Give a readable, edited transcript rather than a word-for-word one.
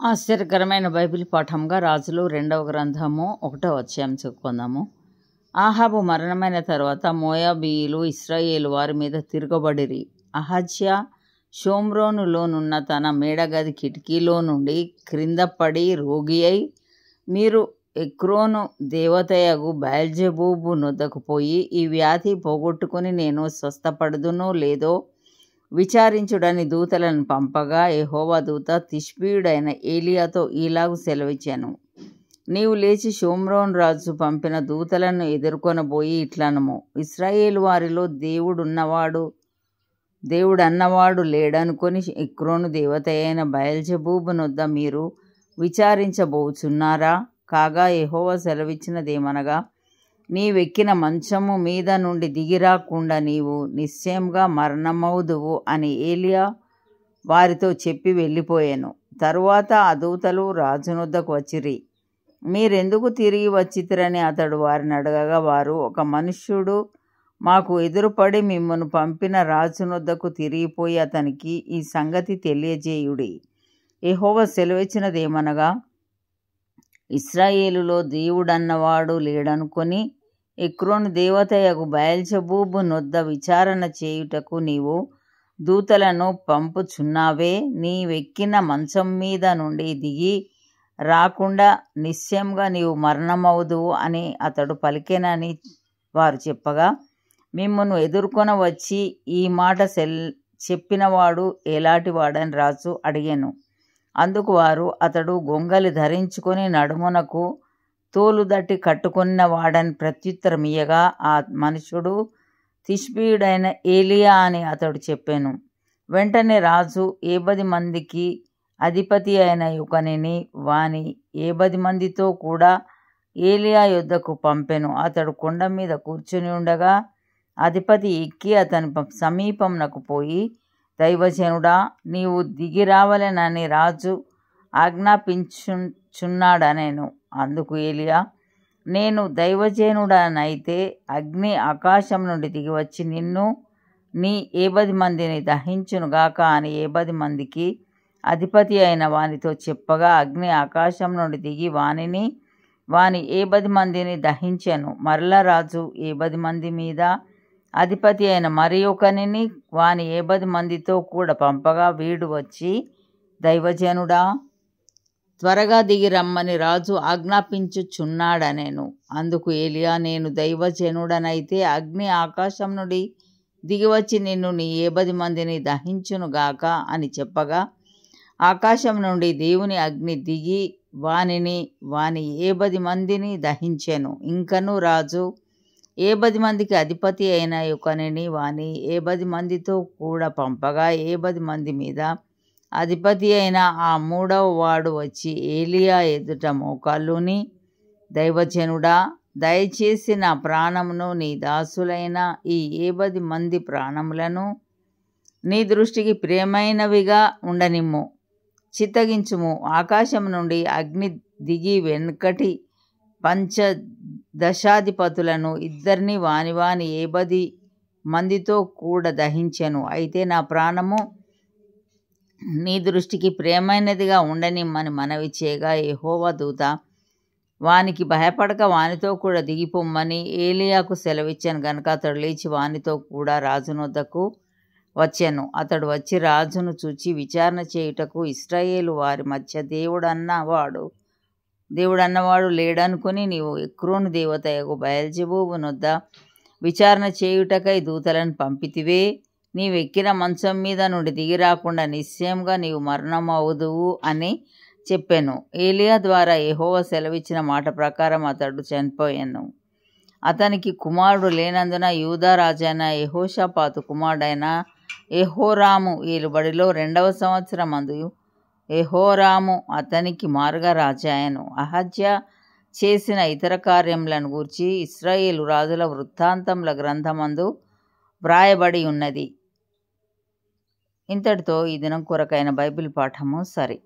ఆశ్చర్యకరమైన బైబిల్ పాఠంగా రాజులు 2వ గ్రంథము 1వ అధ్యాయం చెప్పుకుందాము. ఆహాబు మరణమైన తర్వాత మోయాబీయులు ఇశ్రాయేలు వారి మీద తిరగబడిరి. అహజ్యా షోమ్రోనులోనున్న తన మేడగది కిటికీలో నుండి క్రింద పడి రోగి అయి, మీరు ఎక్రోను దేవతయగు బయల్జెబూబు నొద్దకు పోయి ఈ వ్యాధి పోగొట్టుకుని నేను స్వస్థపడుదునో లేదో విచారించుడని దూతలను పంపగా, యెహోవా దూత తిష్బీయుడైన ఏలియాతో ఈలాగు సెలవిచ్చాను, నీవు లేచి షోమ్రోను రాజు పంపిన దూతలను ఎదుర్కొనబోయి ఇట్లనము, ఇశ్రాయేలు వారిలో దేవుడన్నవాడు లేడనుకొని ఎక్రోను దేవత అయిన బయల్జెబూబు నొద్ద మీరు విచారించబోచున్నారా? కాగా యెహోవా సెలవిచ్చినదేమనగా, నీవెక్కిన మంచము మీద నుండి దిగిరాకుండా నీవు నిశ్చయంగా మరణమవుదువు అని ఏలియా వారితో చెప్పి వెళ్ళిపోయాను. తరువాత ఆ దూతలు రాజునొద్దకు వచ్చిరి. మీరెందుకు తిరిగి వచ్చితిరని అతడు వారిని అడగగా, వారు, ఒక మనుష్యుడు మాకు ఎదురుపడి మిమ్మను పంపిన రాజునొద్దకు తిరిగిపోయి అతనికి ఈ సంగతి తెలియజేయుడి. యెహోవా సెలవిచ్చినదేమనగా, ఇశ్రాయేలులో దేవుడన్నవాడు లేడనుకొని ఎక్రోను దేవతయగు బయల్జెబూబు నొద్ద విచారణ చేయుటకు నీవు దూతలను పంపుచున్నావే. నీవెక్కిన మంచం మీద నుండి దిగి రాకుండా నిశ్చయంగా నీవు మరణమవుదువు అని అతడు పలికెనని వారు చెప్పగా, మిమ్మును ఎదుర్కొన వచ్చి ఈ మాట చెప్పినవాడు ఎలాంటివాడని రాజు అడిగాను. అందుకు వారు, అతడు గొంగలి ధరించుకొని నడుమునకు తోలుదట్టి కట్టుకున్న వాడని ప్రత్యుత్తరమియ్యగా, ఆ మనుషుడు తిష్బీయుడైన ఏలియా అని అతడు చెప్పాను. వెంటనే రాజు 70 మందికి అధిపతి అయిన యుకనిని వాని 70 మందితో కూడా ఏలియా యొద్దకు పంపెను. అతడు కొండ మీద కూర్చుని ఉండగా అధిపతి ఎక్కి అతని సమీపంనకు పోయి, దైవజనుడా, నీవు దిగిరావలెనని రాజు ఆజ్ఞాపించుచున్నాడనెను. అందుకు ఏలియా, నేను దైవజనుడనైతే అగ్ని ఆకాశం నుండి దిగివచ్చి నిన్ను నీ 70 మందిని దహించునుగాక అని 70 మందికి అధిపతి అయిన వానితో చెప్పగా, అగ్ని ఆకాశం నుండి దిగి వాని 70 మందిని దహించెను. మరలా రాజు 70 మంది మీద అధిపతి అయిన మరి ఒకనిని వాని 70 మందితో కూడా పంపగా, వీడు వచ్చి, దైవజనుడా, త్వరగా దిగి రమ్మని రాజు ఆజ్ఞాపించుచున్నాడనెను. అందుకు ఏలియా, నేను దైవజనుడనైతే అగ్ని ఆకాశం నుండి దిగివచ్చి నిన్ను నీ 70 మందిని దహించునుగాక అని చెప్పగా, ఆకాశం నుండి దేవుని అగ్ని దిగి వాని 70 మందిని దహించెను. ఇంకను రాజు 70 మందికి అధిపతి అయిన యుకనిని వాని 70 మందితో కూడా పంపగా, 70 మంది మీద అధిపతి అయిన ఆ 3వ వాడు వచ్చి ఏలియా ఎదుట మోకాళ్ళూని, దైవజనుడా, దయచేసి నా ప్రాణమును నీ దాసులైన ఈ 70 మంది ప్రాణములను నీ దృష్టికి ప్రియమైనవిగా ఉండనిమ్ము, చిత్తగించుము. ఆకాశం నుండి అగ్ని దిగి వెనుకటి పంచదశాధిపతులను ఇద్దరిని వాని 70 మందితో కూడా దహించెను. అయితే నా ప్రాణము నీ దృష్టికి ప్రియమైనదిగా ఉండనిమ్మని మనవి చేయగా, యెహోవా దూత వానికి భయపడక వానితో కూడా దిగిపోమ్మని ఏలియాకు సెలవిచ్చాను గనుక అతడు లేచి వానితో కూడా రాజునొద్దకు వచ్చాను. అతడు వచ్చి రాజును చూచి విచారణ చేయుటకు ఇశ్రాయేలు వారి మధ్య దేవుడన్నవాడు లేడనుకుని నీవు ఎక్రోను దేవతయగు బయల్జెబూబు నొద్ద విచారణ చేయుటకై దూతలను పంపితివే. నీవెక్కిన మంచం మీద నుండి దిగిరాకుండా నిశ్చయంగా నీవు మరణమవుదువు అని చెప్పాను. ఏలియా ద్వారా యెహోవా సెలవిచ్చిన మాట ప్రకారం అతడు చనిపోయాను. అతనికి కుమారుడు లేనందున యూదా రాజైన యెహోషాపాతు కుమారుడైన యెహోరాము ఏలుబడిలో 2వ సంవత్సరమందు యెహోరాము అతనికి మారుగా రాజాయను. అహజ్యా చేసిన ఇతర కార్యములను గూర్చి ఇశ్రాయేలు రాజుల వృత్తాంతముల గ్రంథమందు వ్రాయబడి ఉన్నది. ఇంతటితో ఈ దినం కొరకైన బైబిల్ పాఠము సరి.